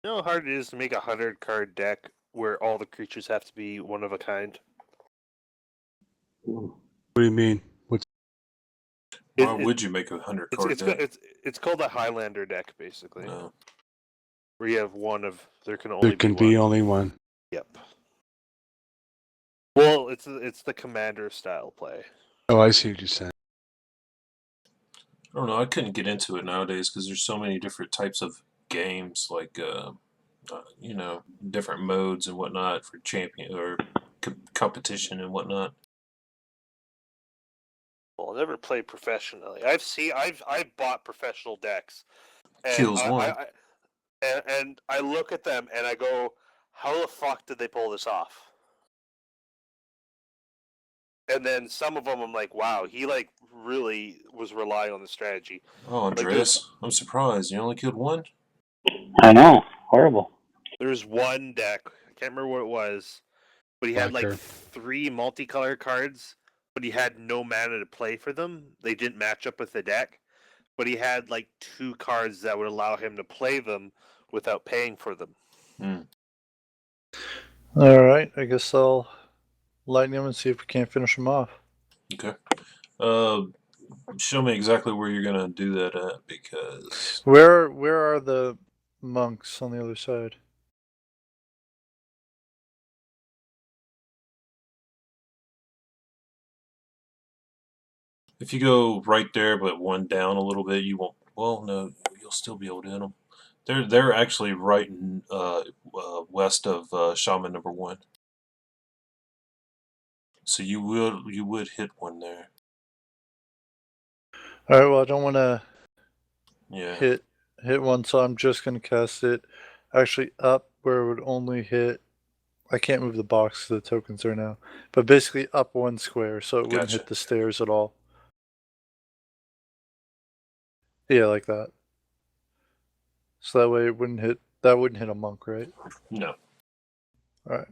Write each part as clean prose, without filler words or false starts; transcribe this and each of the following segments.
You know how hard it is to make a 100-card deck where all the creatures have to be one of a kind? What do you mean? Why would you make a 100-card deck? It's called a Highlander deck, basically. No. Where you have one of... There can be only one. Yep. Well, it's the commander style play. Oh, I see what you're saying. I don't know. I couldn't get into it nowadays because there's so many different types of games, like different modes and whatnot for champion or competition and whatnot. Well, I'll never play professionally. I've bought professional decks. And Kills one. And I look at them and I go, how the fuck did they pull this off? And then some of them I'm like, wow, he like really was relying on the strategy. Oh, Aundreas, I'm surprised. You only killed one? I know. Horrible. There's one deck, I can't remember what it was, but he had like 3 multicolor cards, but he had no mana to play for them. They didn't match up with the deck, but he had like 2 cards that would allow him to play them without paying for them. Alright, I guess I'll lightning him and see if we can't finish him off. Okay. Show me exactly where you're gonna do that at, because where are the monks on the other side? if you go right there but one down a little bit, you won't. Well, no, you'll still be able to hit them. They're actually right in, west of Shaman number 1. So you would hit one there. Alright, well I don't want to Yeah. hit one, so I'm just going to cast it actually up where it would only hit. I can't move the box, the tokens are now, but basically up 1 square, so it wouldn't hit the stairs at all. Yeah, like that. So that way it wouldn't hit. That wouldn't hit a monk, right? No. All right.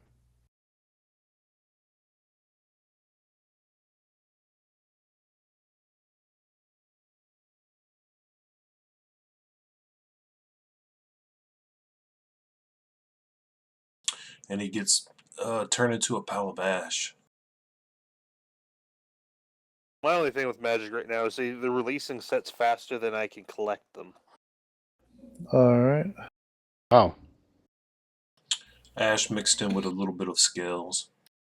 And he gets turned into a pile of ash. My only thing with Magic right now is they're releasing sets faster than I can collect them. Alright. Oh. Ash mixed in with a little bit of scales.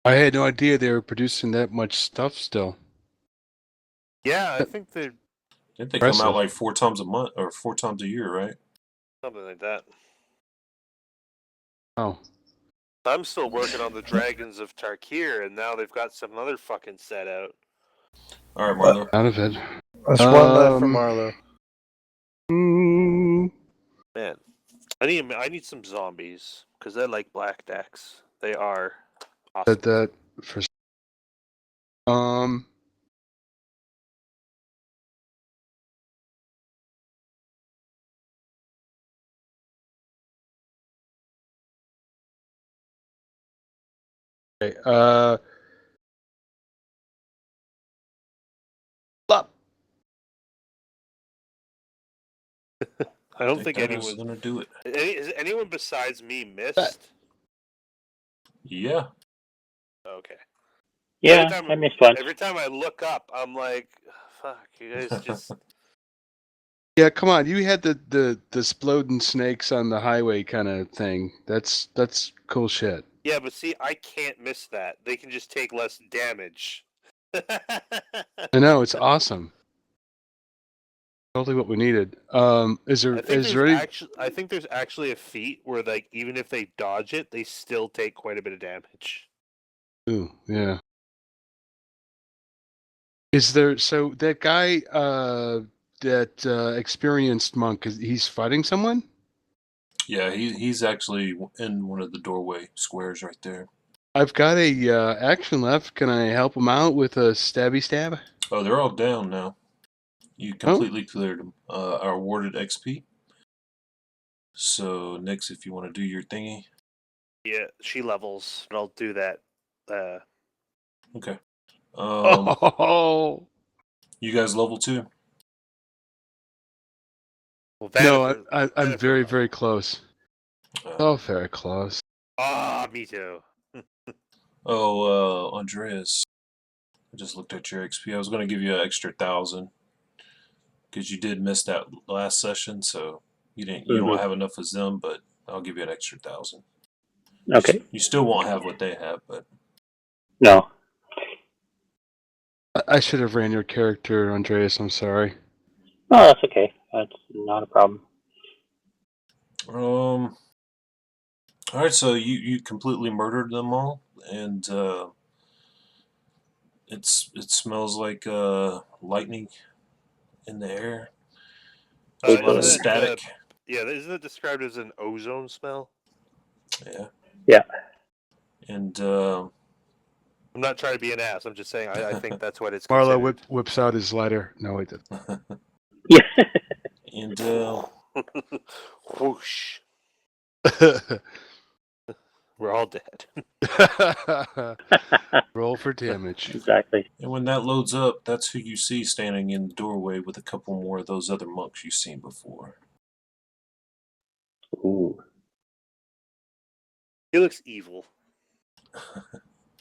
I had no idea they were producing that much stuff still. Yeah, I think they're... Didn't they come out like 4 times a month or 4 times a year, right? Something like that. Oh. I'm still working on the Dragons of Tarkir, and now they've got some other fucking set out. All right, Marlowe. Out of it. That's one left for Marlowe. Man, I need some zombies because I like black decks. They are awesome. That for okay, I don't think anyone's gonna do it. Is anyone besides me missed? Yeah. Okay. Yeah, I missed one. Every time I look up, I'm like, fuck, you guys just... Yeah, come on. You had the exploding snakes on the highway kind of thing. That's cool shit. Yeah, but see, I can't miss that. They can just take less damage. I know, it's awesome. Totally what we needed. I think there's actually a feat where, like, even if they dodge it, they still take quite a bit of damage. Ooh, yeah. Is there that guy that experienced monk, he's fighting someone? Yeah, he's actually in one of the doorway squares right there. I've got a action left. Can I help him out with a stabby stab? Oh, they're all down now. You completely cleared them. Are awarded XP. So next, if you want to do your thingy. Yeah, she levels, but I'll do that. Okay. Oh. You guys level 2? Well, no, I'm very, very close. Oh, very close. Ah, me too. Aundreas. I just looked at your XP. I was going to give you an extra 1,000 because you did miss that last session, so you don't have enough of them. But I'll give you an extra 1,000. Okay. You still won't have what they have, but No. I should have ran your character, Aundreas. I'm sorry. Oh, that's okay. That's not a problem. All right. So you completely murdered them all, and it smells like lightning in the air. There's a lot of static. Isn't it described as an ozone smell? Yeah. Yeah. And I'm not trying to be an ass. I'm just saying I think that's what it's Marlowe considered. whips out his lighter. No, he didn't. Yeah. and Whoosh. We're all dead. Roll for damage. Exactly. And when that loads up, that's who you see standing in the doorway with a couple more of those other monks you've seen before. Ooh. He looks evil.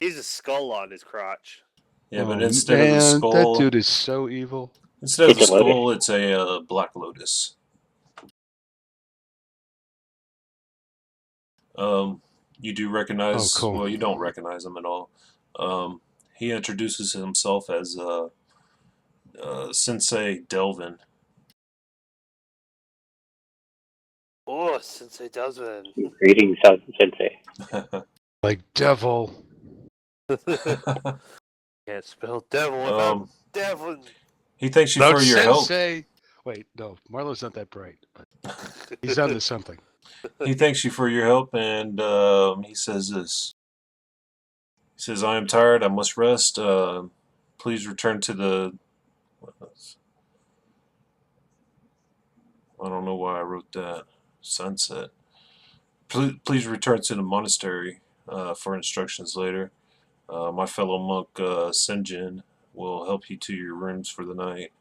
He's a skull on his crotch. Yeah, but instead of the skull, that dude is so evil. Instead of the skull, it's a black lotus. You do recognize. Oh, cool. Well, you don't recognize him at all. He introduces himself as Sensei Delvin. Oh, Sensei Delvin. Greetings, Sensei. Like devil. Can't spell devil without Devlin. He thanks you for your help. Wait, no, Marlowe's not that bright. But he's onto something. He thanks you for your help, and he says this. He says, "I am tired. I must rest. Please return to the." I don't know why I wrote that. Sunset. Please return to the monastery for instructions later. My fellow monk Sinjin will help you to your rooms for the night.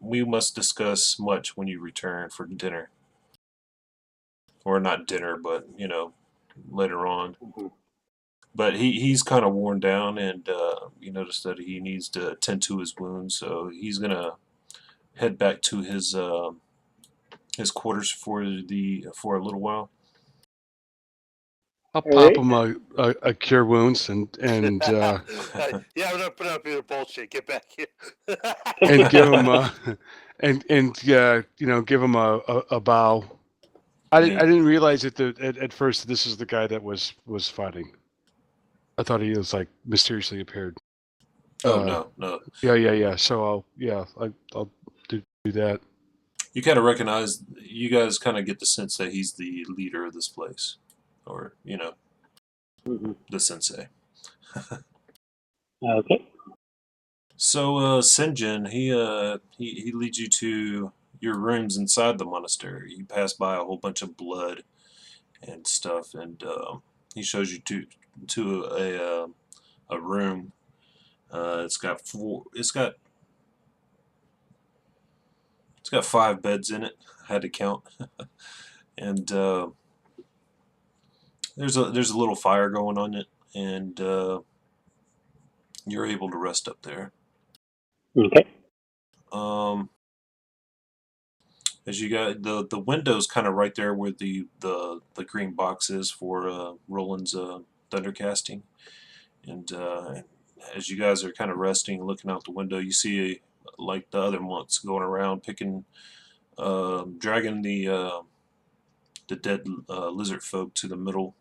We must discuss much when you return for dinner. Or not dinner, but, later on. Mm-hmm. But he's kind of worn down, and you notice that he needs to attend to his wounds, so he's going to head back to his quarters for a little while. I'll pop him a cure wounds and yeah, I'm not putting up your bullshit. Get back here. and give him give him a bow. I didn't realize at first this is the guy that was fighting. I thought he was like mysteriously appeared. Oh no. Yeah. So I'll do that. You kind of recognize. You guys kind of get the sense that he's the leader of this place, or the sensei. Okay. So Sinjin, he leads you to your rooms inside the monastery. You pass by a whole bunch of blood and stuff, and he shows you to a room. It's got 5 beds in it. I had to count, and there's a little fire going on it, and you're able to rest up there. Okay. As you got the window's kind of right there where the green box is for Roland's thundercasting, and as you guys are kind of resting, looking out the window, you see like the other monks going around picking, dragging the dead lizard folk to the middle,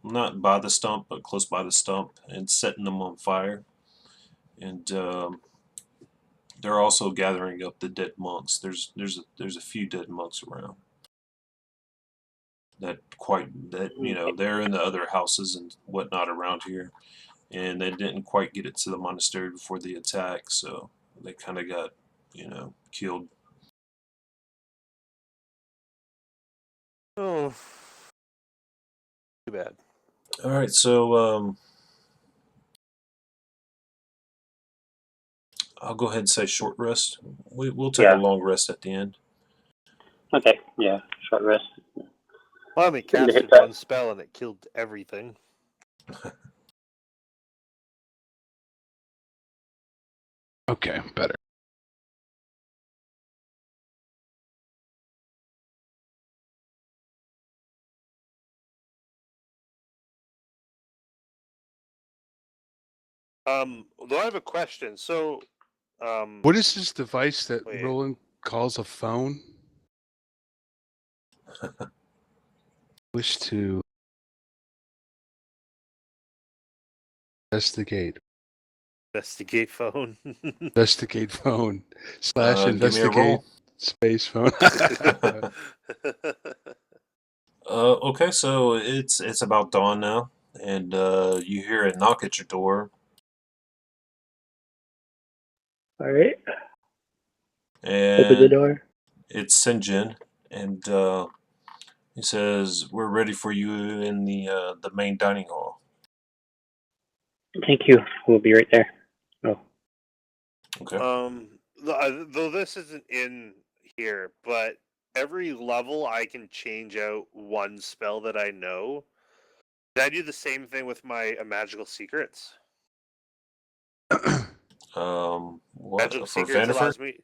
not by the stump, but close by the stump, and setting them on fire, and they're also gathering up the dead monks. There's a few dead monks around. They're in the other houses and whatnot around here, and they didn't quite get it to the monastery before the attack, so they kind of got killed. Oh, too bad. All right, so I'll go ahead and say short rest. We'll take a long rest at the end. Okay. Yeah. Short rest. Well, I only Looking to hit casted that. one spell and it killed everything. Okay, better. Though I have a question. So, What is this device that wait. Rolen calls a phone? Wish to investigate. Investigate phone. Investigate phone / Give me a investigate roll. space phone. Okay, so it's about dawn now, and you hear a knock at your door, All right. Open the and door. it's Sinjin, and he says, "We're ready for you in the main dining hall." Thank you. We'll be right there. Oh, Okay. Though this isn't in here, but every level I can change out one spell that I know. Did I do the same thing with my magical secrets? What Magical for secrets Vanifer? allows me.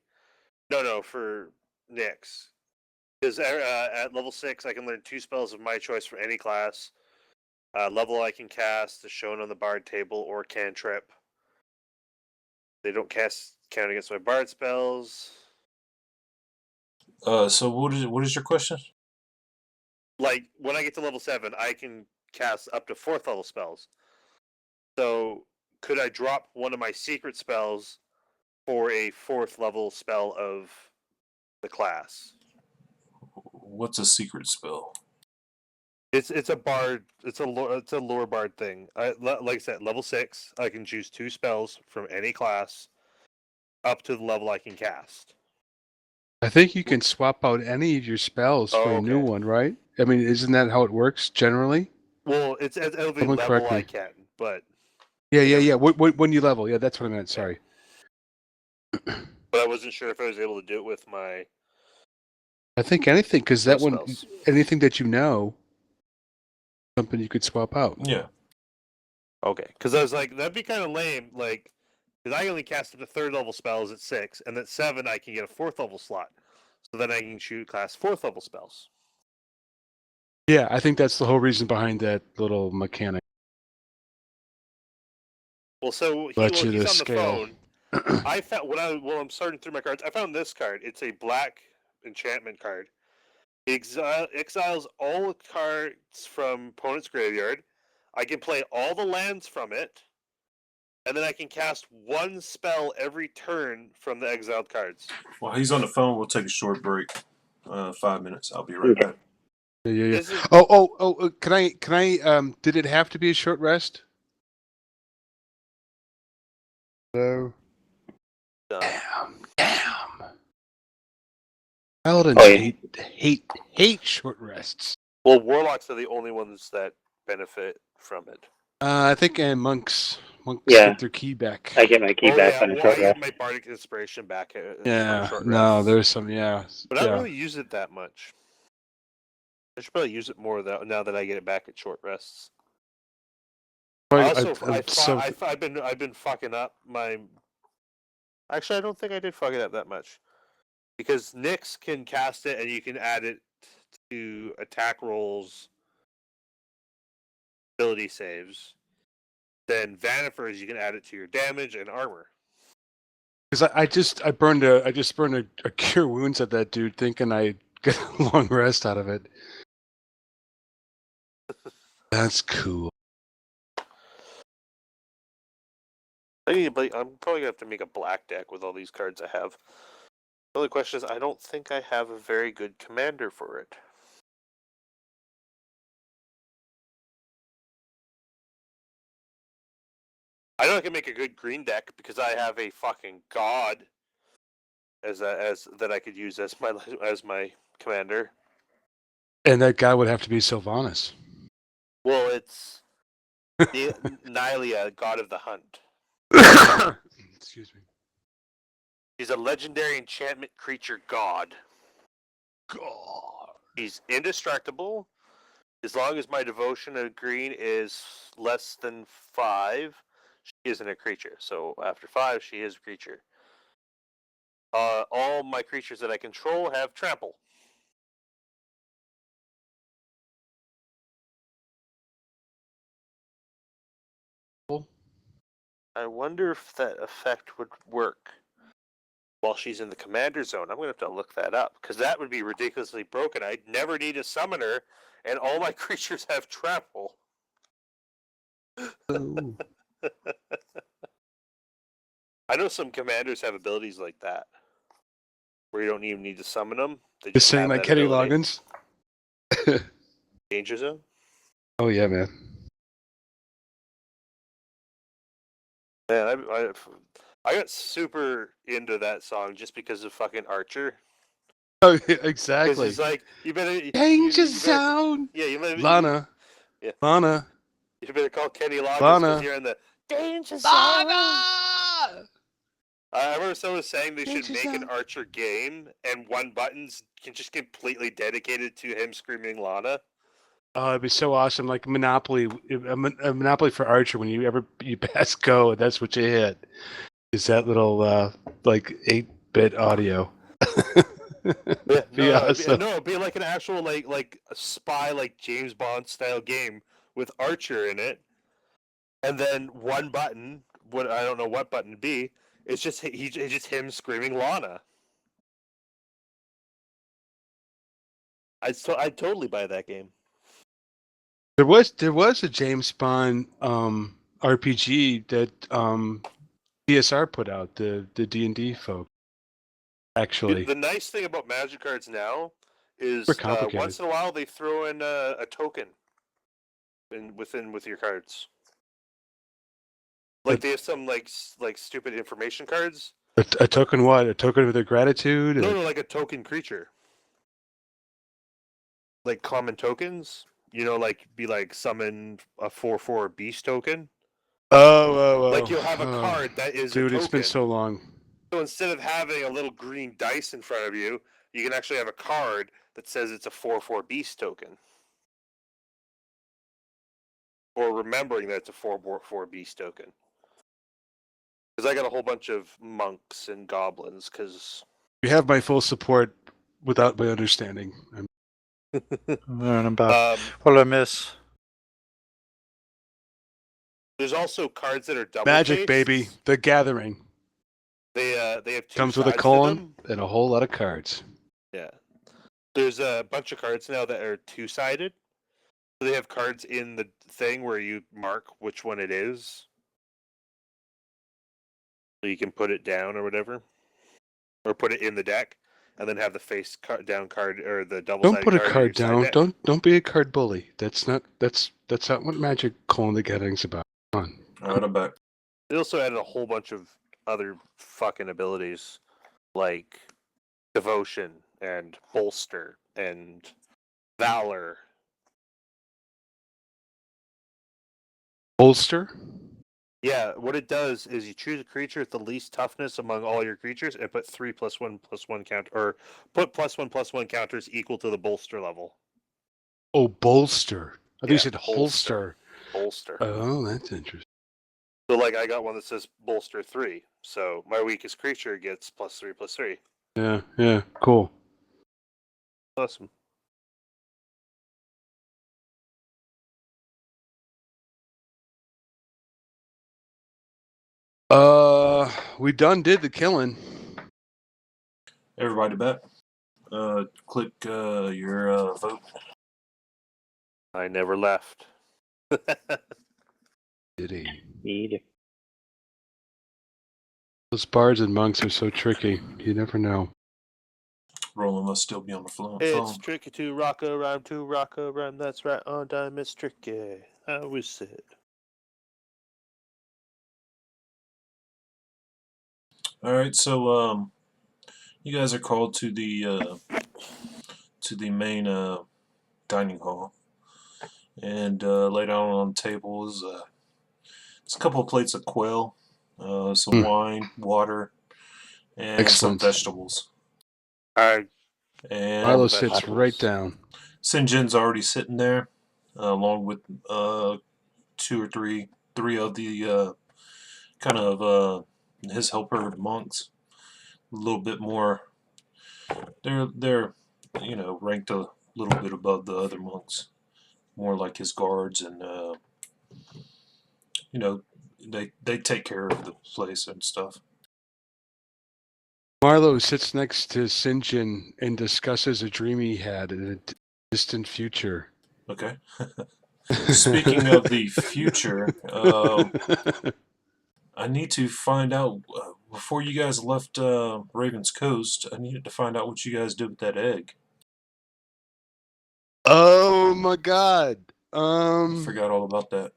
No, for Nyx. Because at level 6, I can learn 2 spells of my choice for any class. Level I can cast is shown on the bard table or cantrip. They don't count against my bard spells. So what is your question? Like, when I get to level 7, I can cast up to 4th level spells. So, could I drop one of my secret spells for a 4th level spell of the class? What's a secret spell? It's a bard. It's a lore bard thing. Like I said, level 6, I can choose 2 spells from any class, up to the level I can cast. I think you can swap out any of your spells for a new okay. one, right? I mean, isn't that how it works generally? Well, it's at every Someone level correct I me. can, but Yeah. When you level, yeah, that's what I meant. Sorry. but I wasn't sure if I was able to do it with my I think anything, because no that one, spells. anything that you know, something you could swap out. Yeah. Okay, because I was like, that'd be kind of lame. Like, because I only cast up to 3rd level spells at 6, and at 7 I can get a 4th level slot. So then I can shoot class 4th level spells. Yeah, I think that's the whole reason behind that little mechanic. Well, so Let you he's to on the scale. phone. I found while I'm sorting through my cards, I found this card. It's a black enchantment card. Exiles all cards from opponent's graveyard. I can play all the lands from it, and then I can cast one spell every turn from the exiled cards. While he's on the phone, we'll take a short break. 5 minutes. I'll be right okay. back. Yeah. This is Can I? Did it have to be a short rest? No. Damn. Paladins Oh, yeah. hate short rests. well, warlocks are the only ones that benefit from it. I think monks Yeah. get their key back. I get my key back on a Well, short I rest. get my bardic inspiration back for Yeah, short no, rests. there's some, yeah. But I yeah. don't really use it that much. I should probably use it more now that I get it back at short rests. I've been fucking up my. Actually, I don't think I did fuck it up that much, because Nyx can cast it and you can add it to attack rolls, ability saves. Then Vanifers, you can add it to your damage and armor. Because I just burned a cure wounds at that dude, thinking I'd get a long rest out of it. That's cool. I'm probably gonna have to make a black deck with all these cards I have. The only question is, I don't think I have a very good commander for it. I know I can make a good green deck because I have a fucking god as that I could use as my commander. And that guy would have to be Sylvanas. Well, it's Nylia, god of the hunt. Excuse me. He's a legendary enchantment creature god. God. He's indestructible. As long as my devotion of green is less than 5, she isn't a creature. So after 5, she is a creature. All my creatures that I control have trample. I wonder if that effect would work while she's in the commander zone. I'm going to have to look that up, because that would be ridiculously broken. I'd never need a summoner, and all my creatures have trample. I know some commanders have abilities like that, where you don't even need to summon them. They Just saying have like that Kenny ability. Loggins? Danger Zone? Oh, yeah, man. Man, I got super into that song just because of fucking Archer. Oh, yeah, Because exactly. it's like, you better... Danger you Zone! Yeah, you better... Lana. Yeah. Lana. You better call Kenny Loggins Lana. because you're in the Danger Zone! Lana! I remember someone saying they should Danger make an Zone. Archer game, and one button's can just completely dedicated to him screaming Lana. Oh, it'd be so awesome! Like Monopoly, a Monopoly for Archer. When you pass go, that's what you hit. Is that little like 8-bit audio? Yeah, no, awesome. it'd be like an actual like a spy, like James Bond style game with Archer in it, and then one button, what I don't know what button to be, it's just just him screaming Lana. I'd totally buy that game. There was a James Bond RPG that PSR put out, the D&D folk. Actually, The nice thing about Magic cards now is super complicated. once in a while they throw in a token with your cards. Like they have some like stupid information cards. A token what? A token of their gratitude? No, like a token creature. Like common tokens. You know, like be like summon a 4/4 beast token. Oh. Like you'll have a card that is dude, a token. it's been so long. So instead of having a little green dice in front of you, you can actually have a card that says it's a 4/4 beast token. Or remembering that it's a 4/4 beast token. Because I got a whole bunch of monks and goblins. Because you have my full support without my understanding. I'm back. What did I miss? There's also cards that are double Magic, faces. baby, the Gathering. They have 2 comes with a sides colon and a whole lot of cards. Yeah, there's a bunch of cards now that are 2-sided. So they have cards in the thing where you mark which one it is, so you can put it down or whatever, or put it in the deck, and then have the face down card or the double-sided Don't put a card card in your down. Don't be a card bully. That's not what Magic the Gathering's about. Come on. All right, I'm back. They also added a whole bunch of other fucking abilities, like Devotion and Bolster and Valor. Bolster? Yeah, what it does is you choose a creature with the least toughness among all your creatures and put 3+1/+1 counter, or put +1/+1 counters equal to the bolster level. Oh, bolster. I think you said bolster. holster. Bolster. Oh, that's interesting. So, like, I got one that says bolster 3. So my weakest creature gets +3/+3. Yeah, cool. Awesome. We done did the killing. Everybody back. Click your vote. I never left. Did he? Indeed. Those bards and monks are so tricky. You never know. Rolen must still be on the phone. It's tricky to rock a rhyme, that's right on time, it's tricky. How is it? All right, so you guys are called to the main dining hall, and laid out on the table is it's a couple of plates of quail, some wine, water, and Excellent. some vegetables. And Milo sits right down. Sinjin's already sitting there. along with two or three of the kind of his helper monks. A little bit more. They're ranked a little bit above the other monks, more like his guards, and they take care of the place and stuff. Marlowe sits next to St. John and discusses a dream he had in a distant future. Okay. Speaking of the future, I need to find out, before you guys left Raven's Coast, I needed to find out what you guys did with that egg. Oh my God! I forgot all about that.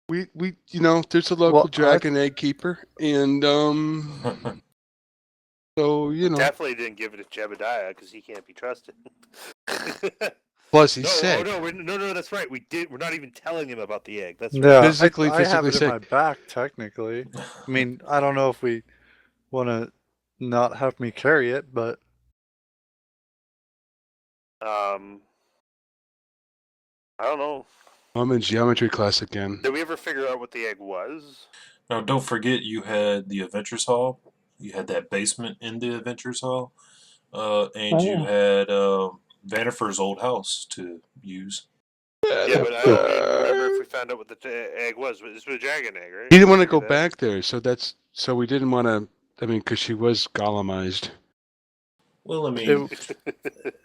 We there's a local dragon egg keeper, and so definitely didn't give it to Jebidiah because he can't be trusted. Plus, he's sick. No, that's right. We're not even telling him about the egg. That's right. Yeah, physically I have it sick. in my back, technically. I mean, I don't know if we want to not have me carry it, but I don't know. I'm in geometry class again. Did we ever figure out what the egg was? Now, don't forget you had the Adventures Hall. You had that basement in the Adventures Hall. And you had Vanifer's old house to use. Yeah, but I don't remember if we found out what the egg was. This was a dragon egg, right? He didn't want to go back there, so we didn't want to. I mean, because she was golemized. Well, I mean,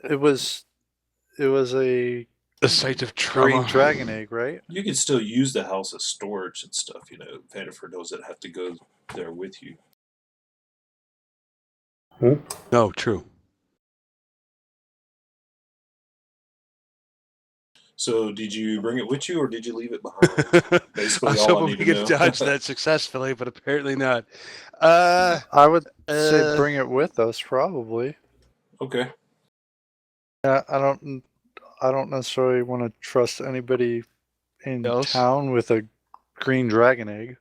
it was a site of trauma. green dragon egg, right? You could still use the house as storage and stuff. Vanifer knows that have to go there with you. No, true. So, did you bring it with you, or did you leave it behind? Basically, I was all I hoping need we to could know. dodge that successfully, but apparently not. I would say bring it with us, probably. Okay. Yeah, I don't necessarily want to trust anybody in town with a green dragon egg.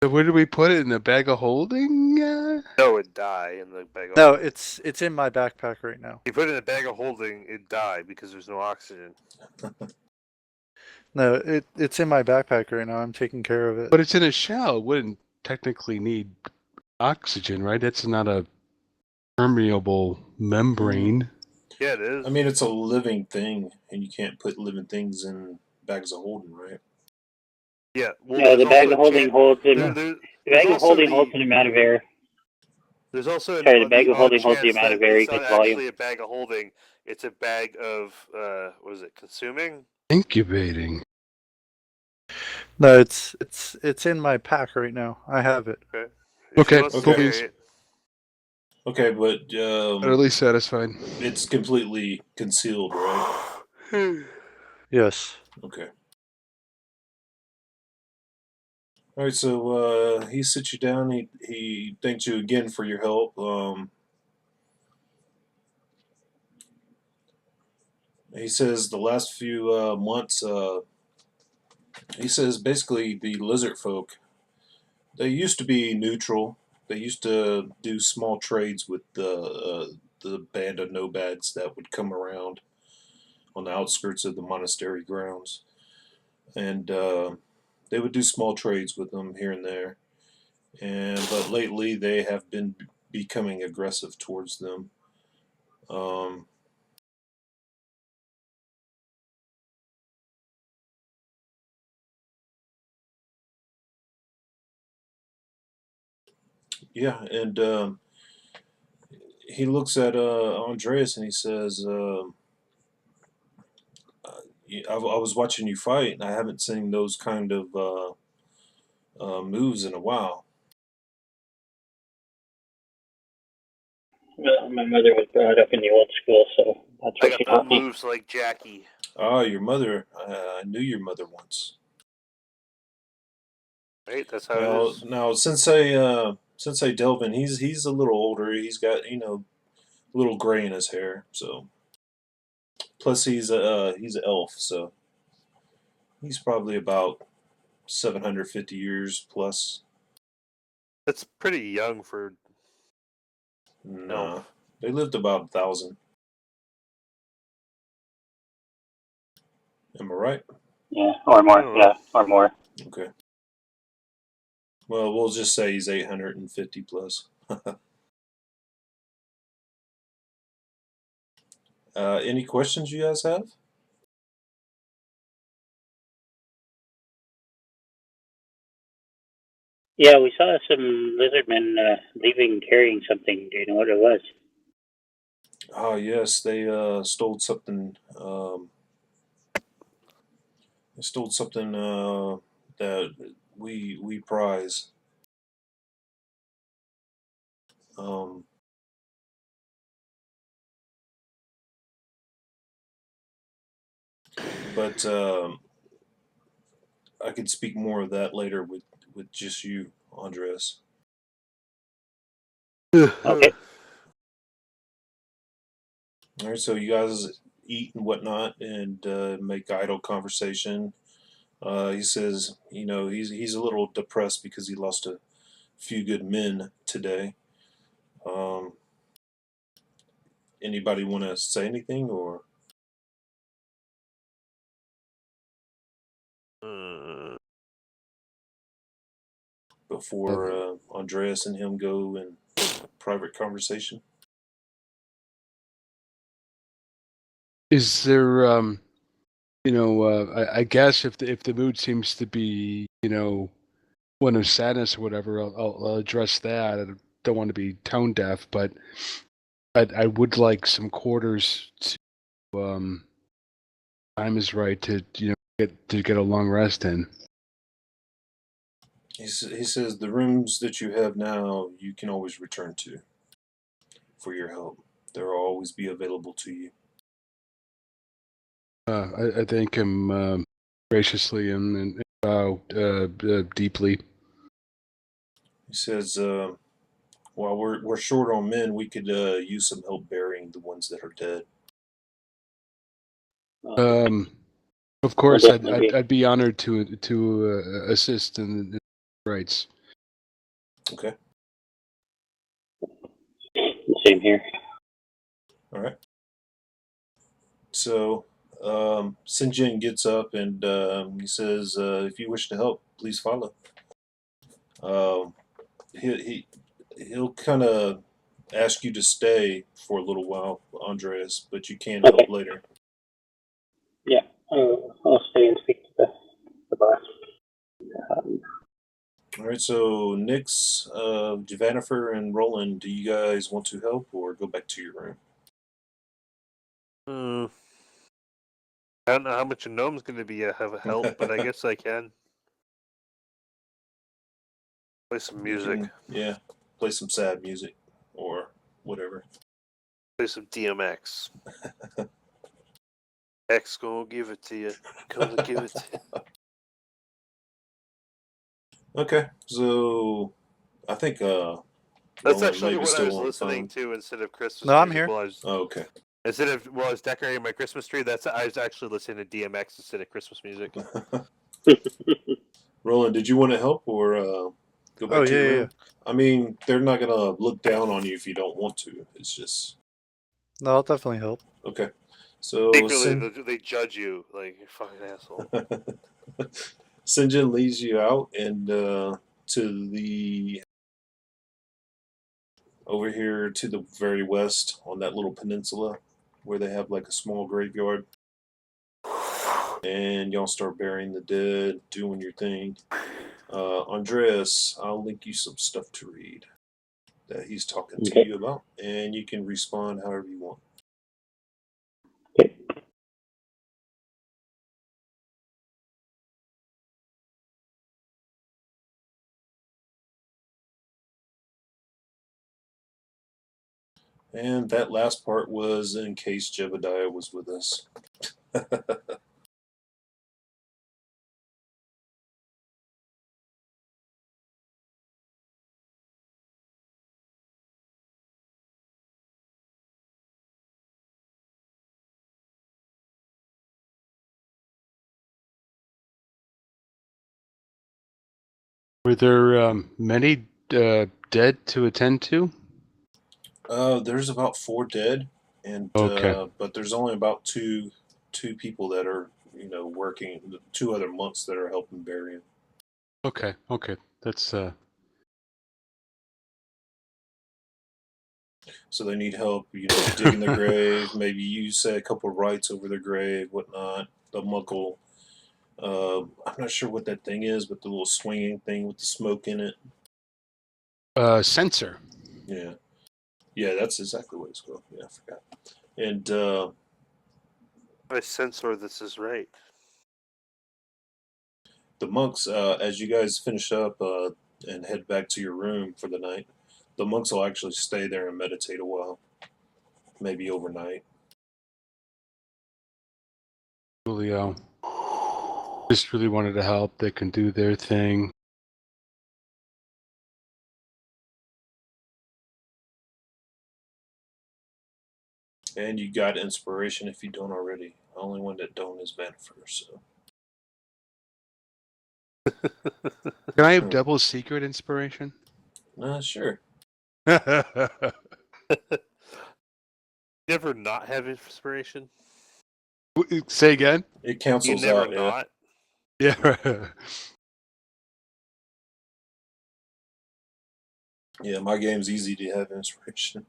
So where do we put it? In the bag of holding? No, it'd die in the bag of No, holding. it's in my backpack right now. You put it in a bag of holding, it'd die because there's no oxygen. No, it's in my backpack right now. I'm taking care of it. But it's in a shell. It wouldn't technically need oxygen, right? It's not a permeable membrane. Yeah, it is. I mean, it's a living thing, and you can't put living things in bags of holding, right? Yeah. Well, No, the bag of holding holds the bag of holding holds an amount of air. There's also Sorry, the bag of holding holds the amount of air. It's not actually a bag of holding. It's a bag of what is it? Consuming? Incubating. No, it's in my pack right now. I have it. Okay. Okay, but utterly satisfied. It's completely concealed, right? Yes. Okay. All right, so he sits you down. He thanks you again for your help. He says the last few months, he says basically the lizard folk, they used to be neutral. They used to do small trades with the band of nomads that would come around on the outskirts of the monastery grounds, and they would do small trades with them here and there. But lately they have been becoming aggressive towards them. Yeah, and he looks at Aundreas and he says, I was watching you fight, and I haven't seen those kind of moves in a while. Well, my mother was brought up in the old school, so that's what she taught me. Moves like Jackie. Ah, your mother. I knew your mother once. Right, that's how it is. Now, Sensei Delvin, he's a little older. He's got a little gray in his hair. So, plus he's an elf, so he's probably about 750 years plus. That's pretty young for. No, they lived about 1,000. Am I right? Yeah, or more. Yeah, or more. Okay. Well, we'll just say he's 850 plus. Any questions you guys have? Yeah, we saw some lizardmen leaving carrying something. Do you know what it was? Oh yes, they stole something. They stole something that we prize. But I could speak more of that later with just you, Aundreas. Okay. All right, so you guys eat and whatnot, and make idle conversation. He says, he's a little depressed because he lost a few good men today. Anybody want to say anything or? Before Aundreas and him go in private conversation? Is there, I guess if the mood seems to be, one of sadness or whatever, I'll address that. I don't want to be tone deaf, but I would like some quarters to, time is right to, get a long rest in. He says the rooms that you have now, you can always return to for your help. They'll always be available to you. I thank him graciously and bow deeply. He says, while we're short on men, we could use some help burying the ones that are dead. Of course, I'd be honored to assist in rights. Okay. Same here. All right. So, Sinjin gets up and he says, "If you wish to help, please follow." He'll kind of ask you to stay for a little while, Aundreas, but you can help later. Yeah, I'll stay and speak to the boss. All right, so Nix, Javanifer, and Rolen, do you guys want to help or go back to your room? I don't know how much a gnome's going to be of help, but I guess I can. Play some music. Play some sad music or whatever. Play some DMX. X gonna give it to you. Gonna give it to you. Okay, so I think that's actually what I was listening to instead of Christmas. No, I'm here. Okay. Instead of I was decorating my Christmas tree, I was actually listening to DMX instead of Christmas music. Rolen, did you want to help or go back to your room? Yeah. I mean, they're not gonna look down on you if you don't want to. It's just. No, I'll definitely help. Okay. So they judge you like you're a fucking asshole. Sinjin leads you out and to the over here to the very west on that little peninsula where they have like a small graveyard. And y'all start burying the dead, doing your thing. Aundreas, I'll link you some stuff to read that he's talking to you about, and you can respond however you want. Okay. And that last part was in case Jebidiah was with us. Were there many dead to attend to? There's about 4 dead, and okay. But there's only about two people that are working. The 2 other monks that are helping bury him. Okay. That's So they need help, digging the grave. Maybe you say a couple of rites over their grave, whatnot. The monk will. I'm not sure what that thing is, but the little swinging thing with the smoke in it. sensor. Yeah, that's exactly what it's called. Yeah, I forgot. And I censor this is right. the monks, as you guys finish up and head back to your room for the night, the monks will actually stay there and meditate a while, maybe overnight. Julio just really wanted to help. They can do their thing. And you got inspiration if you don't already. The only one that don't is Vanifer, so. Can I have double secret inspiration? Sure. Never not have inspiration? Say again? It You cancels never out, not? Yeah. Yeah, my game's easy to have inspiration.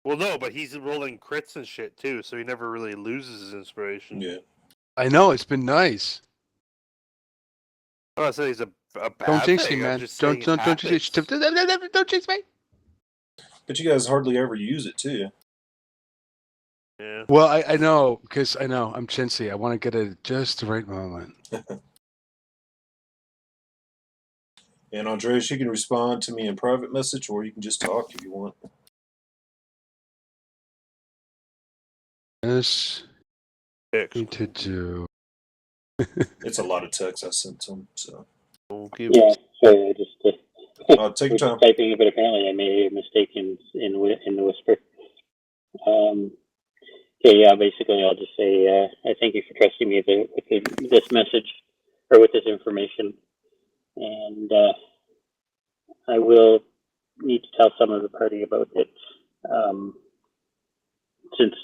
Well, no, but he's rolling crits and shit too, so he never really loses his inspiration. Yeah. I know, it's been nice. I'm not saying he's a bad Don't jinx thing. me, I'm man. just Don't saying jinx don't jinx me. But you guys hardly ever use it, too. Yeah. Well, I know, because I know I'm chintzy. I want to get it at just the right moment. And Aundreas, you can respond to me in private message, or you can just talk if you want. This need to do. It's a lot of text I sent to him, so. Yeah, sorry, I just Take your time. typing, but apparently I made a mistake in the whisper. Okay, yeah, basically I'll just say I thank you for trusting me with this message or with this information, and I will need to tell some of the party about it, since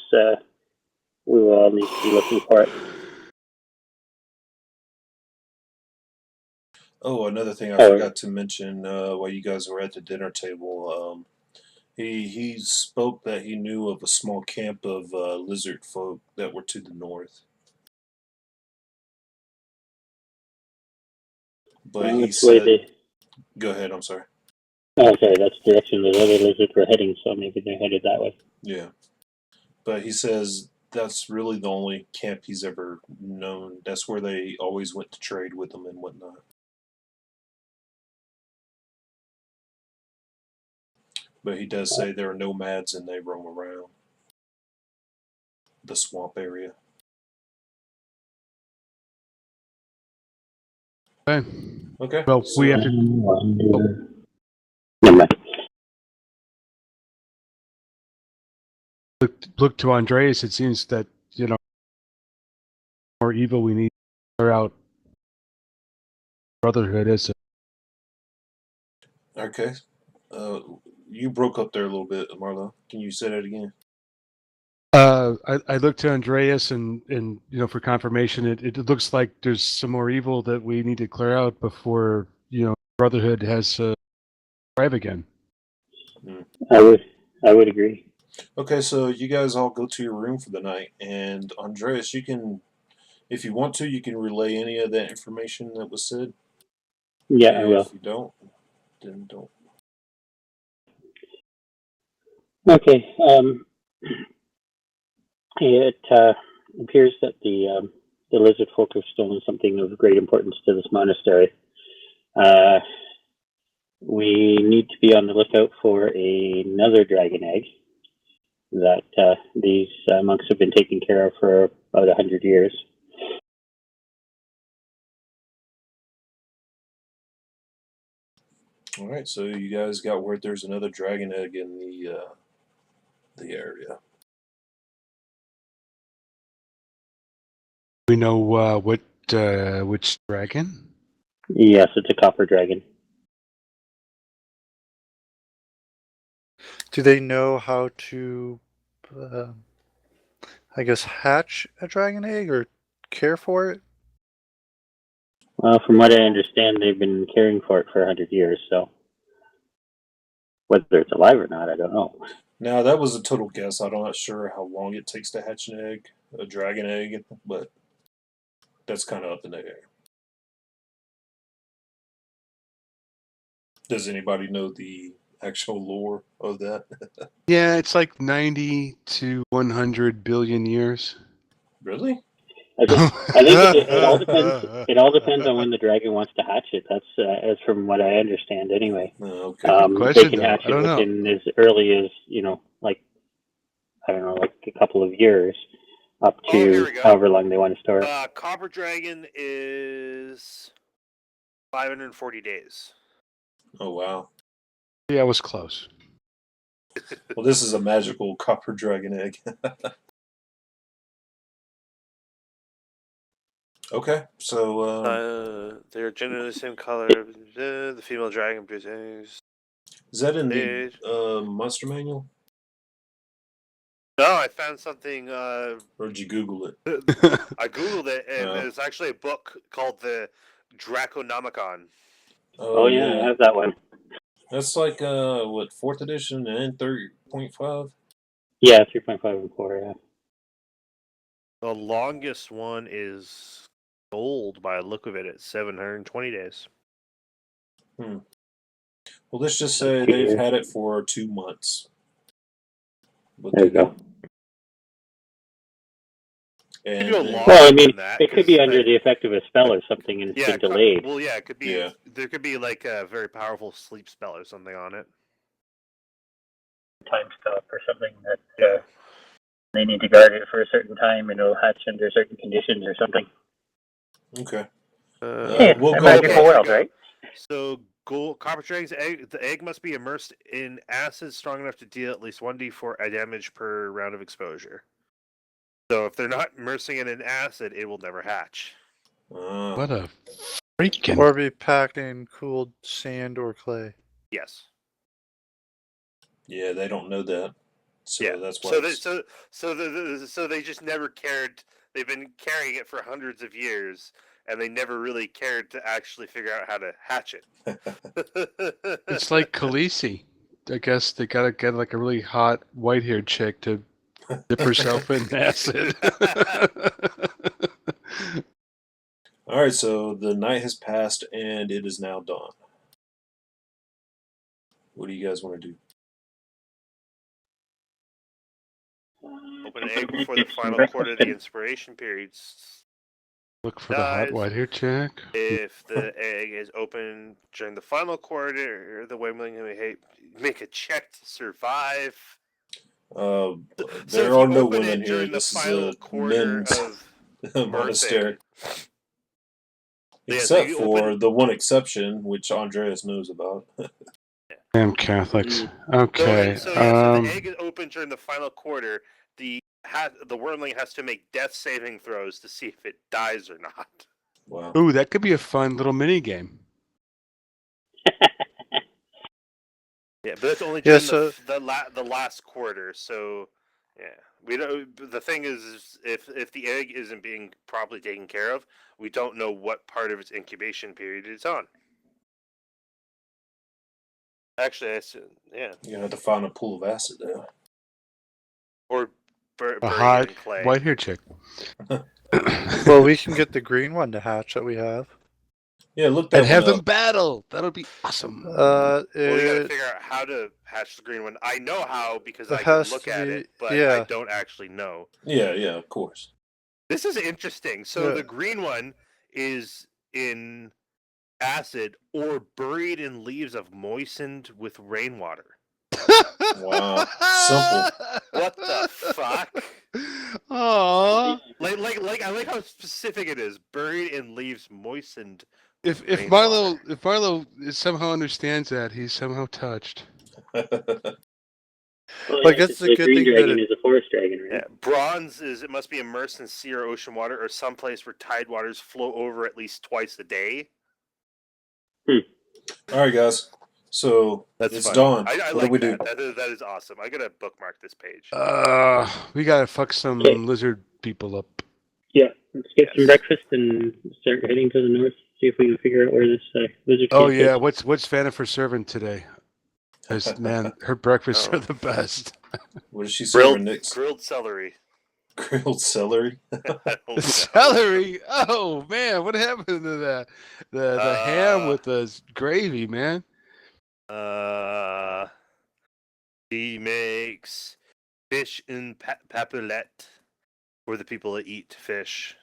we will all need to be looking for it. Oh, another thing I forgot to mention while you guys were at the dinner table. He spoke that he knew of a small camp of lizard folk that were to the north. But he said... Go ahead, I'm sorry. Oh, sorry, that's the direction the other lizards were heading, so maybe they're headed that way. Yeah. But he says that's really the only camp he's ever known. That's where they always went to trade with them and whatnot. But he does say there are nomads and they roam around the swamp area. Okay. Well, so, we have to. Look to Aundreas. It seems that more evil. We need to clear out Brotherhood as a. Okay. You broke up there a little bit, Marlowe. Can you say that again? I looked to Aundreas and for confirmation. It looks like there's some more evil that we need to clear out before Brotherhood has thrive again. I would agree. Okay, so you guys all go to your room for the night, and Aundreas, you can, if you want to, you can relay any of that information that was said. Yeah, I will. If you don't, then don't. Okay. It appears that the lizard folk have stolen something of great importance to this monastery. We need to be on the lookout for another dragon egg that these monks have been taking care of for about 100 years. All right, so you guys got word there's another dragon egg in the area. We know which dragon? Yes, it's a copper dragon. Do they know how to, I guess, hatch a dragon egg or care for it? Well, from what I understand, they've been caring for it for 100 years, so whether it's alive or not, I don't know. Now, that was a total guess. I'm not sure how long it takes to hatch an egg, a dragon egg, but that's kind of up in the air. Does anybody know the actual lore of that? Yeah, it's like 90 to 100 billion years. Really? I think it all depends. It all depends on when the dragon wants to hatch it. That's as from what I understand, anyway. Oh, okay. Good They question, can though. hatch I it don't know. within as early as like I don't know, like a couple of years, up here to we go. however long they want to store it. Copper Dragon is 540 days. Oh, wow. Yeah, I was close. Well, this is a magical copper dragon egg. Okay, so They're generally the same color. The female dragon produces. is that in the monster manual? No, I found something. Or did you Google it? I googled it, and Oh. there's actually a book called the Draconomicon. Oh yeah, I have that one. That's like what, 4th edition and 3.5? Yeah, 3.5 and 4. Yeah. The longest one is gold by the look of it at 720 days. Well, let's just say they've had it for 2 months. But There you go. And Well, I mean, it could be under the effect of a spell or something, and it's been delayed. Well, yeah, it could be. Yeah. There could be like a very powerful sleep spell or something on it. Time stop or something that they need to guard it for a certain time, and it'll hatch under certain conditions or something. Okay. We'll go magical world, right? So, copper dragon's egg. The egg must be immersed in acid strong enough to deal at least 1d4 damage per round of exposure. So, if they're not immersing it in acid, it will never hatch. What a freaking! Or be packed in cooled sand or clay. Yes. Yeah, they don't know that. So yeah, that's why. So they just never cared. They've been carrying it for hundreds of years, and they never really cared to actually figure out how to hatch it. It's like Khaleesi. I guess they gotta get like a really hot white-haired chick to dip herself in acid. All right, so the night has passed and it is now dawn. What do you guys want to do? Open an egg before the final quarter of the inspiration periods. Look for the hot white-haired chick. If the egg is open during the final quarter, the Wemling may make a check to survive. There are no women here. This is a men's monastery. Except for the one exception, which Aundreas knows about. Damn Catholics. Okay. So if the egg is open during the final quarter, the wormling has to make death saving throws to see if it dies or not. Wow. Ooh, that could be a fun little mini game. Yeah, but that's only during the last quarter. So, yeah, we don't. The thing is if the egg isn't being properly taken care of, we don't know what part of its incubation period it's on. Actually, yeah. You're gonna have to find a pool of acid there. Or a hot white-haired chick. Well, we can get the green one to hatch that we have. Yeah, look. And have them battle. That'll be awesome. Well, you gotta figure out how to hatch the green one. I know how because I can look at it, but I don't actually know. Yeah, of course. This is interesting. So the green one is in acid or buried in leaves of moistened with rainwater. Wow, simple. What the fuck? Aww. Like I like how specific it is. Buried in leaves moistened. If Marlowe somehow understands that, he's somehow touched. Well, I guess it's a good thing that is a forest dragon, right? Yeah. Bronze is it must be immersed in sea or ocean water or someplace where tide waters flow over at least twice a day. All right, guys. So it's dawn. I what like do we that. do? That is awesome. I gotta bookmark this page. We gotta fuck some lizard people up. Yeah, let's get some breakfast and start heading to the north. See if we can figure out where this lizard Oh camp yeah, is. what's Vannifer serving today? Man, her breakfasts are the best. What did she serve, Nick? Grilled celery. Grilled celery? I don't know. Celery. Oh man, what happened to that? The ham with the gravy, man. He makes fish in papillette for the people that eat fish.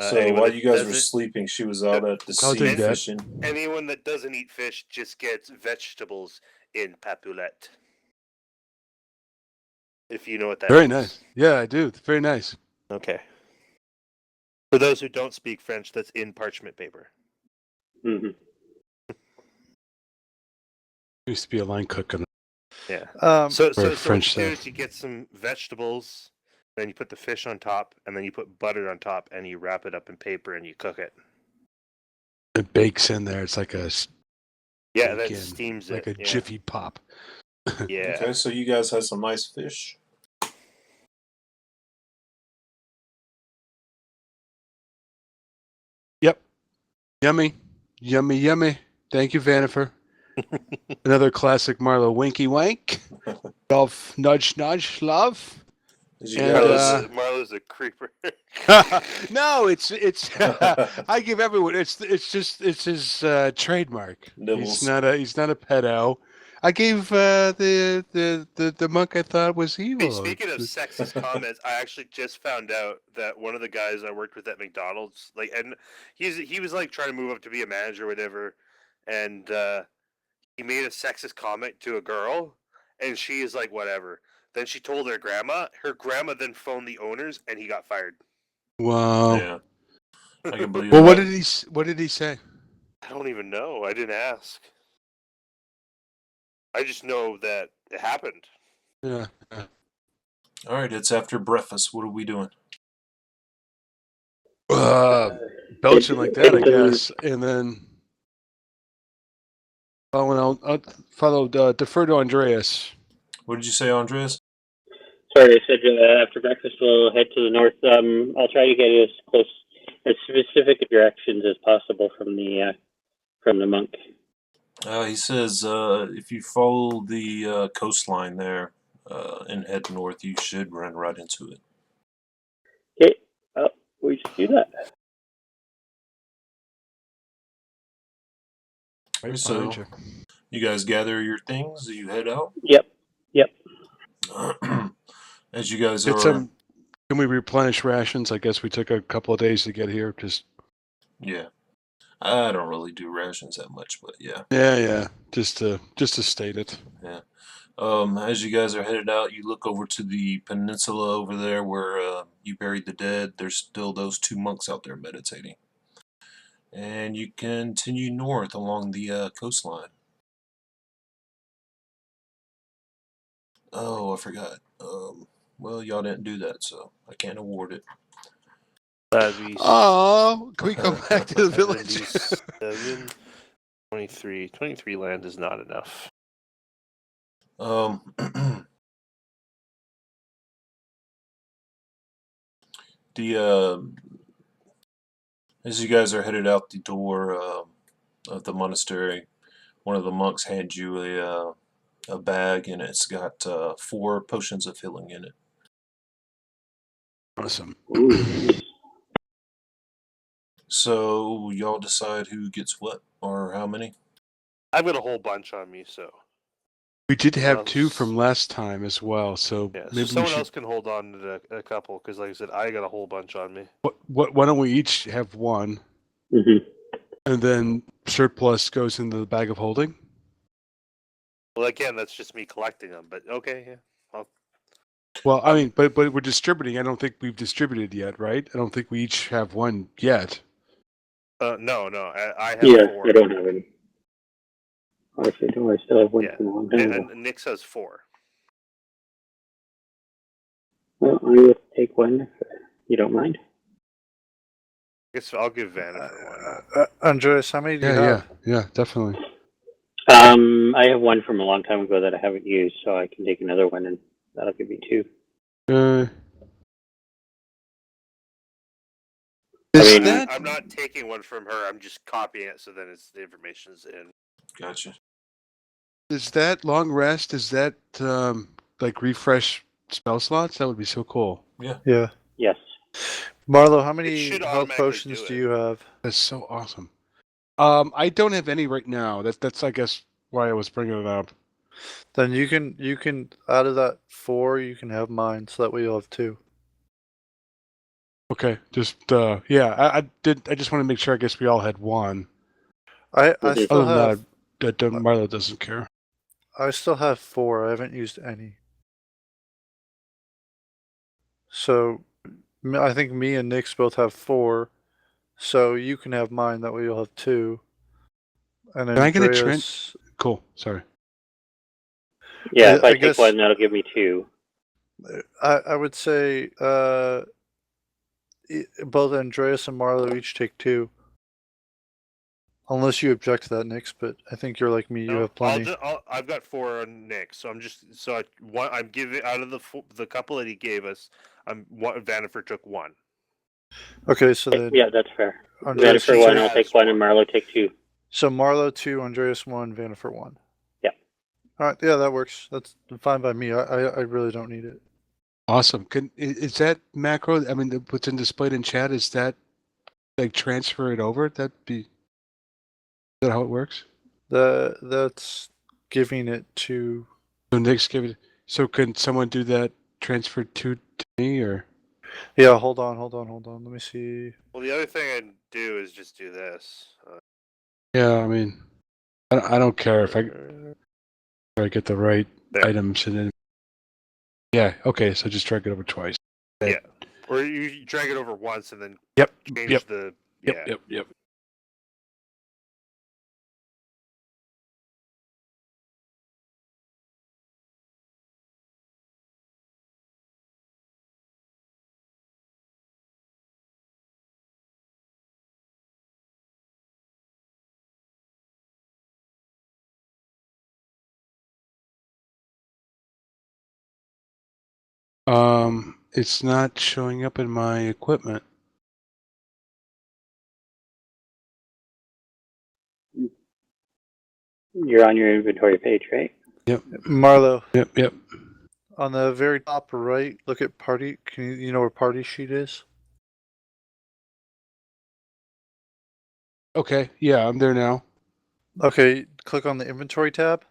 So while you guys were sleeping, she was out at the I'll sea take that. fishing. Anyone that doesn't eat fish just gets vegetables in papillette. If you know what that Very means. nice. Yeah, I do. Very nice. Okay. For those who don't speak French, that's in parchment paper. Mm-hmm. Used to be a line cook on Yeah. So French what you do stuff. is you get some vegetables, then you put the fish on top, and then you put butter on top, and you wrap it up in paper and you cook it. It bakes in there. It's like a Yeah, that bake in, steams like it. a Jiffy Pop. Yeah. Okay, so you guys had some nice fish. Yep. Yummy. Yummy, yummy. Thank you, Vannifer. Another classic Marlowe winky wank. Golf nudge nudge love. Did you And, guys? Marlowe's a creeper. No, it's I give everyone it's his trademark. Nibbles. He's not a pedo. I gave the monk I thought was evil. Speaking of sexist comments, I actually just found out that one of the guys I worked with at McDonald's, like, and he was like trying to move up to be a manager or whatever, and he made a sexist comment to a girl, and she is like, whatever. Then she told her grandma. Her grandma then phoned the owners, and he got fired. Wow. Yeah, I can believe Well, that. what did he say? I don't even know. I didn't ask. I just know that it happened. Yeah. All right, it's after breakfast. What are we doing? Belching like that, I guess, and then I'll follow. Defer to Aundreas. What did you say, Aundreas? Sorry, I said after breakfast we'll head to the north. I'll try to get as specific directions as possible from the monk. He says if you follow the coastline there and head north, you should run right into it. Okay, we should do that. Right So, you guys gather your things. You head out. Yep. As you guys Get are. some. Can we replenish rations? I guess we took a couple of days to get here. Yeah. I don't really do rations that much, but yeah. Yeah. Just to state it. Yeah. As you guys are headed out, you look over to the peninsula over there where you buried the dead. There's still those two monks out there meditating. And you continue north along the coastline. Oh, I forgot. Well, y'all didn't do that, so I can't award it. Oh, can we go back to the village? 23 land is not enough. As you guys are headed out the door of the monastery, one of the monks hands you a bag, and it's got 4 potions of healing in it. Awesome. So y'all decide who gets what or how many? I've got a whole bunch on me, so. We did have 2 from last time as well, so Yeah, maybe so someone we should. else can hold on to a couple, because like I said, I got a whole bunch on me. Why don't we each have 1, and then surplus goes into the bag of holding? Well, again, that's just me collecting them, but okay, yeah. Well, I mean, but we're distributing. I don't think we've distributed yet, right? I don't think we each have 1 yet. No, I have 4. I don't have any. Actually, no, I still have 1 from a long time ago. And Nick says 4. Well, I will take 1 if you don't mind. I guess I'll give Vanna 1. Andreas, how many do you have? Yeah, definitely. I have 1 from a long time ago that I haven't used, so I can take another 1, and that'll give me 2. I'm not taking one from her. I'm just copying it so then the information's in. Gotcha. Is that long rest? Is that like refresh spell slots? That would be so cool. Yeah. Yeah. Yes. Marlowe, how many should health automatically potions do do it. you have? That's so awesome. I don't have any right now. That's I guess why I was bringing it up. Then you can out of that 4, you can have mine, so that way you'll have 2. Okay, just yeah. I just want to make sure. I guess we all had one. I Mhm. still Other than have that, Marlowe doesn't care. I still have 4. I haven't used any. So I think me and Nick's both have 4. So you can have mine. That way you'll have 2. And Can I get a Aundreas, Cool. Sorry. Yeah, if I I take guess- one, that'll give me 2. I would say both Aundreas and Marlowe each take 2. Unless you object to that, Nix, but I think you're like me. You have plenty. I've got 4 on Nick, so I'm just I'm giving out of the couple that he gave us. Vanifer took 1. Okay, so then Yeah, that's fair. Aundreas, Vanifer you 1, take- I'll take 1, and Marlowe take 2. So Marlowe 2, Aundreas 1, Vanifer 1. Yeah. All right, yeah, that works. That's fine by me. I really don't need it. Awesome. Is that macro? I mean, what's displayed in chat, is that like transfer it over? Is that how it works? That's giving it to. So Nick's giving. So can someone do that transfer to me or? Yeah, hold on. Let me see. Well, the other thing I'd do is just do this. Yeah, I mean, I don't care if I get the right There. items and then. Yeah. Okay. So just drag it over twice. Yeah. Or you drag it over once and then Yep. change Yep. the. Yep. Yeah. Yep. It's not showing up in my equipment. You're on your inventory page, right? Yep. Marlowe, Yep. on the very top right, look at party. Can you know where party sheet is? Okay. Yeah, I'm there now. Okay, click on the inventory tab.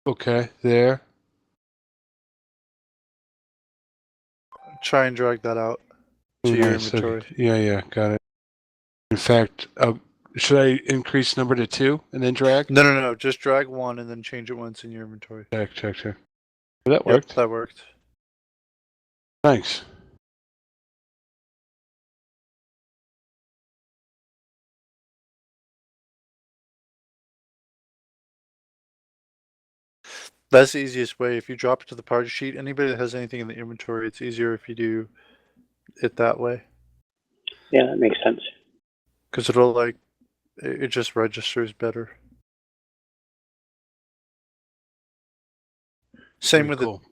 Okay, there. Try and drag that out to your inventory. Yeah, got it. In fact, should I increase number to 2 and then drag? No. Just drag 1 and then change it once in your inventory. Check. That worked. Yep, that worked. Thanks. That's the easiest way. If you drop it to the party sheet, anybody that has anything in the inventory, it's easier if you do it that way. Yeah, that makes sense. Because it'll it just registers better. Same Very with cool.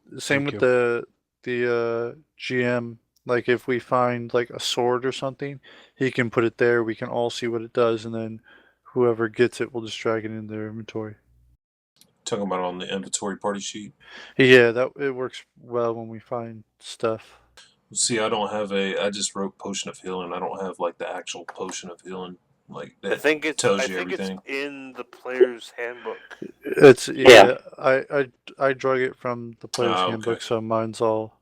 the GM. Like if we find like a sword or something, he can put it there. We can all see what it does, and then whoever gets it will just drag it in their inventory. Talking about on the inventory party sheet. Yeah, it works well when we find stuff. See, I just wrote potion of healing. I don't have like the actual potion of healing. Like that I think it's everything. it's in the player's handbook. It's Yeah. I drug it from the player's Ah, okay. handbook, so mine's all.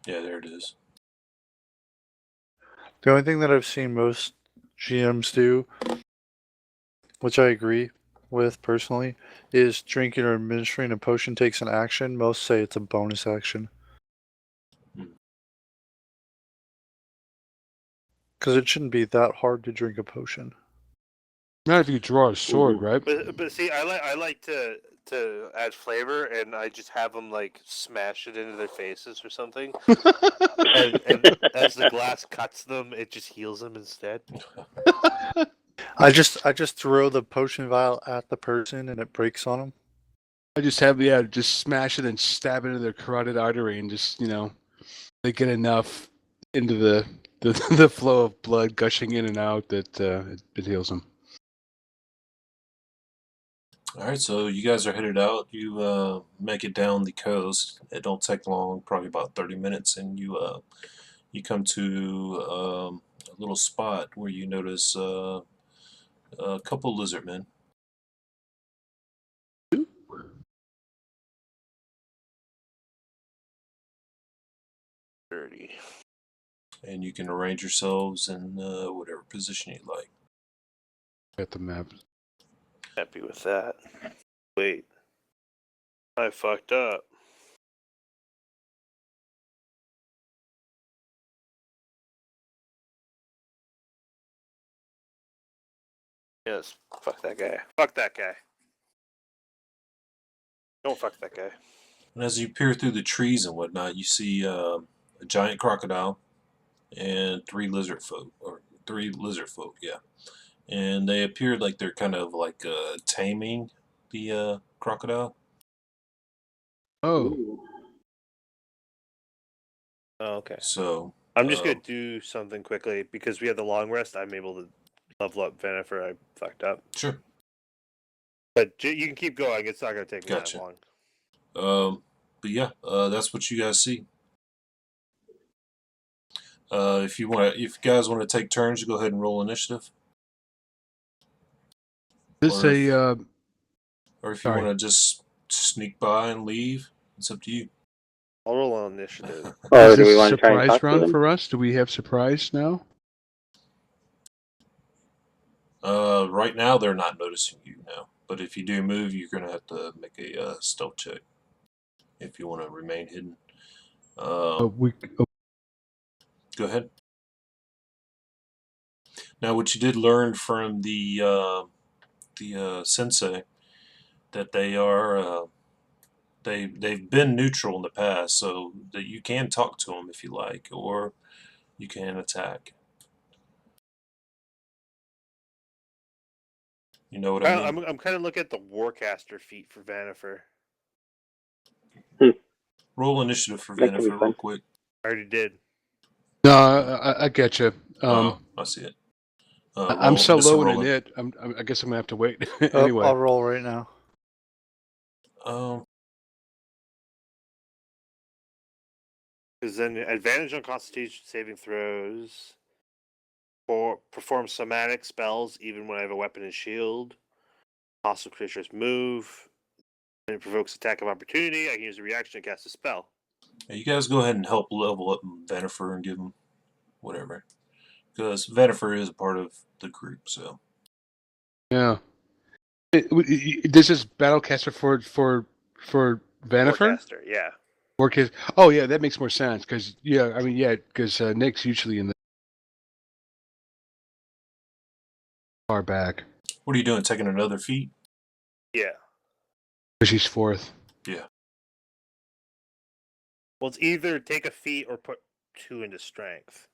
Yeah, there it is. The only thing that I've seen most GMs do, which I agree with personally, is drinking or administering a potion takes an action. Most say it's a bonus action. Because it shouldn't be that hard to drink a potion. Not if you draw a sword, right? But see, I like to add flavor, and I just have them like smash it into their faces or something. and as the glass cuts them, it just heals them instead. I just throw the potion vial at the person and it breaks on them. I just just smash it and stab it into their carotid artery and just, they get enough into the flow of blood gushing in and out that it heals them. All right, so you guys are headed out. You make it down the coast. It don't take long, probably about 30 minutes, and you come to a little spot where you notice a couple lizard men. Dirty. And you can arrange yourselves in whatever position you'd like. Got the map. Happy with that. Wait. I fucked up. Yes, fuck that guy. Fuck that guy. Don't fuck that guy. And as you peer through the trees and whatnot, you see a giant crocodile and three lizard folk, yeah. And they appear like they're kind of like taming the crocodile. Oh. Oh, okay. So I'm just gonna do something quickly because we have the long rest. I'm able to level up Venifer. I fucked up. Sure. But you can keep going. It's not gonna take me Gotcha. that long. But yeah, that's what you guys see. If you guys want to take turns, you go ahead and roll initiative. This or if you sorry. want to just sneak by and leave, it's up to you. I'll roll on initiative. Oh, Is do we this want to try and surprise talk to run them? for us? Do we have surprise now? Right now they're not noticing you now, but if you do move, you're gonna have to make a stealth check if you want to remain hidden. Go ahead. Now, what you did learn from the sensei that they are they've been neutral in the past, so that you can talk to them if you like, or you can attack. You know what I mean? I'm kind of looking at the Warcaster feat for Vanifer. Roll initiative for That could be Vanifer fun. real quick. I already did. No, I get you. I see it. I'm so Mr. low in Rolen. it. I guess I'm gonna have to wait anyway. I'll roll right now. Because then advantage on Constitution saving throws. Or perform somatic spells even when I have a weapon and shield. Hostile creatures move. And it provokes attack of opportunity. I can use a reaction to cast a spell. Yeah, you guys go ahead and help level up Vanifer and give him whatever. Because Vanifer is a part of the group, so. Yeah. This is Battlecaster for Vanifer? Warcaster, yeah. Warcaster. Oh yeah, that makes more sense because because Nick's usually in the far back. What are you doing? Taking another feat? Yeah. Because he's fourth. Yeah. Well, it's either take a feat or put 2 into strength.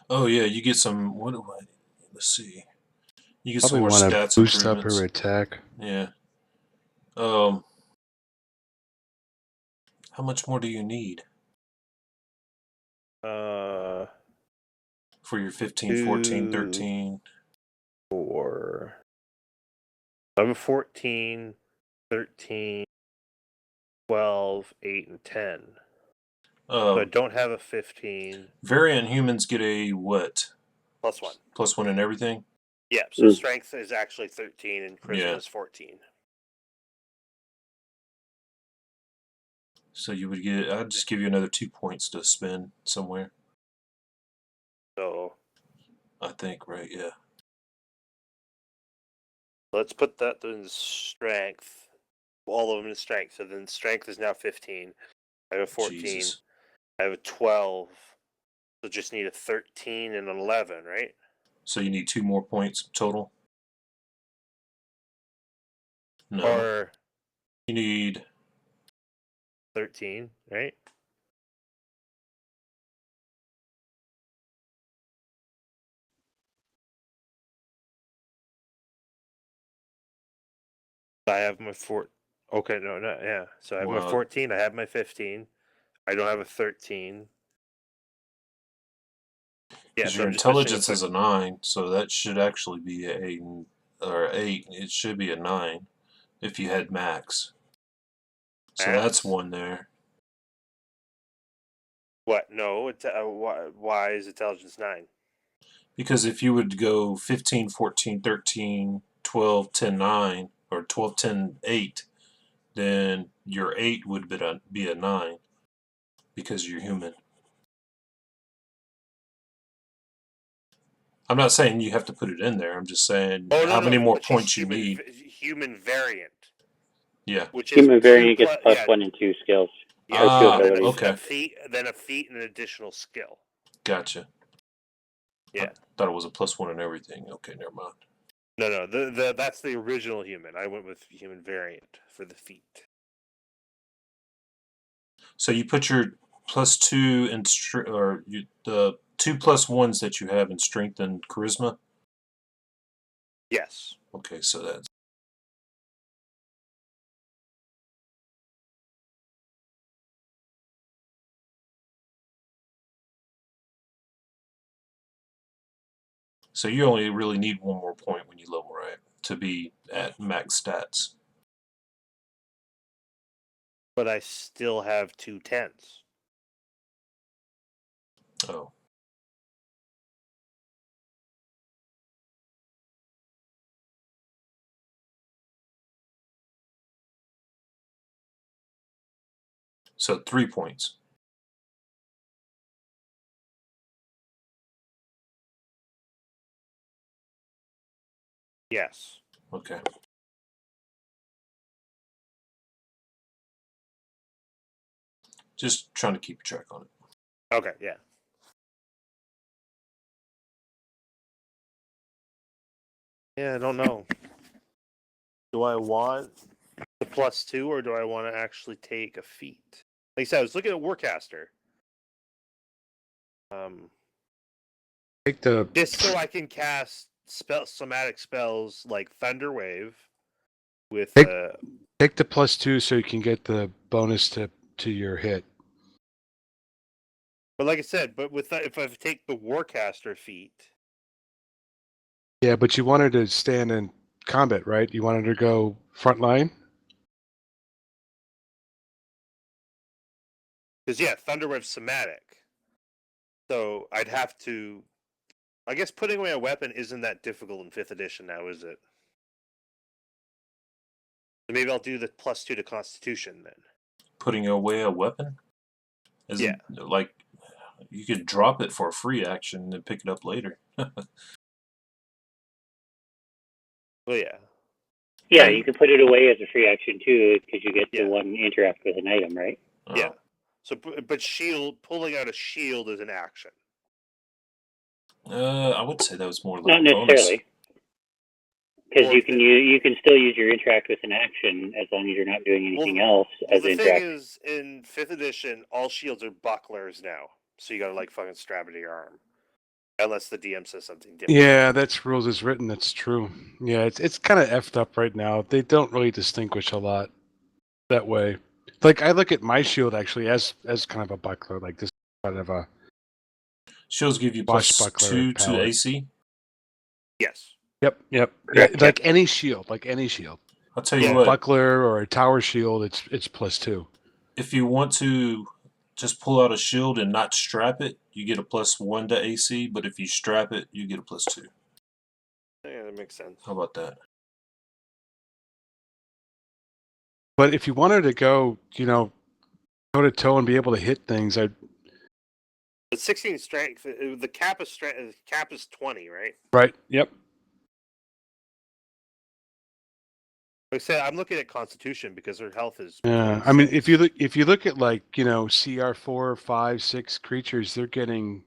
Oh yeah, you get some. What do I? Let's see. You get Probably some more want to stats boost up improvements. her attack. Yeah. How much more do you need? For your 15, 14, 13. 4. I have a 14, 13, 12, 8, and 10. So I don't have a 15. Variant humans get a what? +1. +1 in everything? Yeah, so strength is actually 13 and charisma is 14. So you would get, I'd just give you another 2 points to spend somewhere. So I think, right, yeah. let's put that in strength. All of them in strength. So then strength is now 15. I have a 14. Jesus. I have a 12. So just need a 13 and an 11, right? So you need 2 more points total? No. Or you need 13, right? I have my Okay, no, yeah. So I have my 14. I have my 15. I don't have a 13. Yeah, Because so your I'm just missing intelligence is a 9, so that should actually be a 8 or 8. It should be a 9 if you had max. So that's one there. What? No. Why is intelligence 9? Because if you would go 15, 14, 13, 12, 10, 9, or 12, 10, 8, then your 8 would be a 9 because you're human. I'm not saying you have to put it in there. I'm just saying how many more points you need. Human variant. Yeah. Which is Human variant gets plus 1 and 2 skills. Yeah, or 2 abilities. Okay. A feat, then a feat, and an additional skill. Gotcha. Yeah. I thought it was a plus 1 and everything. Okay, never mind. No. That's the original human. I went with human variant for the feat. So you put your plus 2 in the 2 plus 1s that you have in strength and charisma? Yes. Okay, so that's... So you only really need 1 more point when you level, right? To be at max stats. But I still have 2 10s. Oh. So 3 points. Yes. Okay. Just trying to keep track on it. Okay, yeah. Yeah, I don't know. Do I want the plus 2 or do I want to actually take a feat? Like I said, I was looking at Warcaster. Take the Just so I can cast somatic spells like Thunder Wave with take the plus 2 so you can get the bonus to your hit. But like I said, if I take the Warcaster feat. Yeah, but you wanted to stand in combat, right? You wanted to go front line? Because yeah, Thunderwave's somatic. So I'd have to. I guess putting away a weapon isn't that difficult in 5th edition now, is it? So maybe I'll do the plus 2 to Constitution then. Putting away a weapon? Yeah. Like, you could drop it for a free action and then pick it up later. Well, yeah. Yeah, you can put it away as a free action too, because you get to one interact with an item, right? Oh. Yeah. So, but pulling out a shield is an action. I would say that was more like not necessarily, because you can still use your interact with an action as long as you're not doing anything else as the interact. thing is, in 5th edition, all shields are bucklers now, so you gotta like fucking strap it to your arm, unless the DM says something different. Yeah, that's rules as written. That's true. Yeah, it's kind of effed up right now. They don't really distinguish a lot that way. Like I look at my shield actually as kind of a buckler, like this kind of a shields give you plus 2 to AC. Yes. Yep. Correct. Yeah, like any shield, I'll tell you what. Buckler or a tower shield, it's plus 2. If you want to just pull out a shield and not strap it, you get a plus 1 to AC. But if you strap it, you get a plus 2. Yeah, that makes sense. How about that? But if you wanted to go, toe to toe and be able to hit things, But 16 strength. The cap is 20, right? Right. Yep. Like I said, I'm looking at Constitution because their health is. Yeah, I mean, if you look at like CR 4, 5, 6 creatures, they're getting,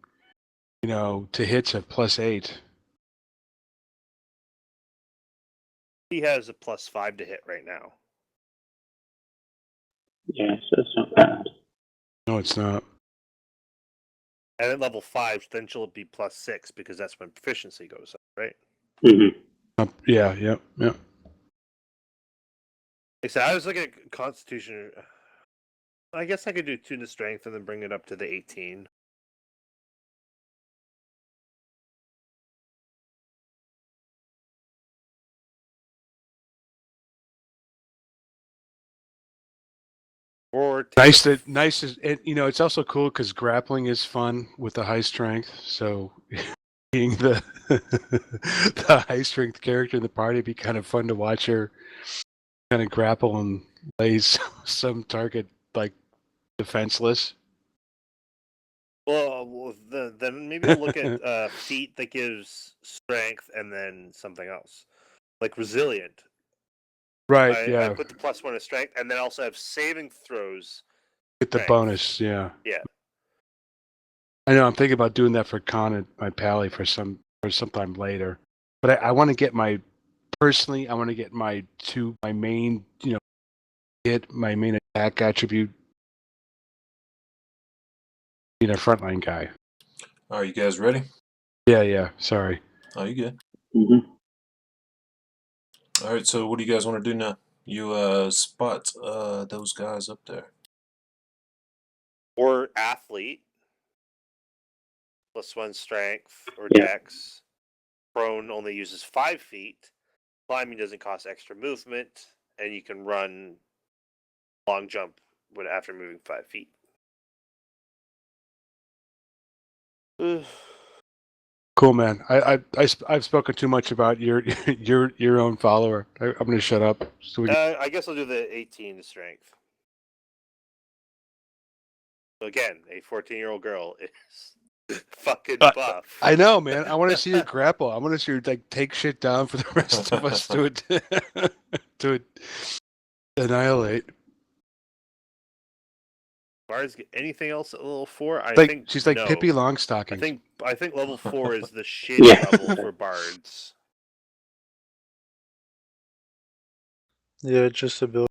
to hits at plus 8. He has a plus 5 to hit right now. Yeah, so it's not bad. No, it's not. And at level 5, then she'll be plus 6 because that's when proficiency goes up, right? Mm-hmm. Yeah. Like I said, I was looking at Constitution. I guess I could do 2 to Strength and then bring it up to the 18. Or Nice is, and it's also cool because grappling is fun with the high strength. So being the the high strength character in the party, it'd be kind of fun to watch her kind of grapple and lays some target like defenseless. Well, then maybe we'll look at feat that gives strength and then something else, like resilient. Right. I put the +1 to strength, and then also have saving throws. Get the bonus. Yeah. Yeah. I know. I'm thinking about doing that for Con and my Pally for sometime later. But I want to get my main hit my main attack attribute being a frontline guy. Are you guys ready? Yeah. Sorry. Oh, you good? Mm-hmm. All right. So, what do you guys want to do now? You spot those guys up there. Or athlete, +1 strength or Yeah. dex. Prone only uses 5 feet. Climbing doesn't cost extra movement, and you can run long jump after moving 5 feet. Cool, man. I've spoken too much about your own follower. I'm going to shut up. So I guess I'll do the 18 to strength. So again, a 14-year-old girl is fucking buff. I know, man. I want to see her grapple. I want to see her take shit down for the rest of us to annihilate. As far as anything else at level 4, I Like think she's like no. Pippi Longstocking. I think level 4 is the shitty level for bards. Yeah, just ability.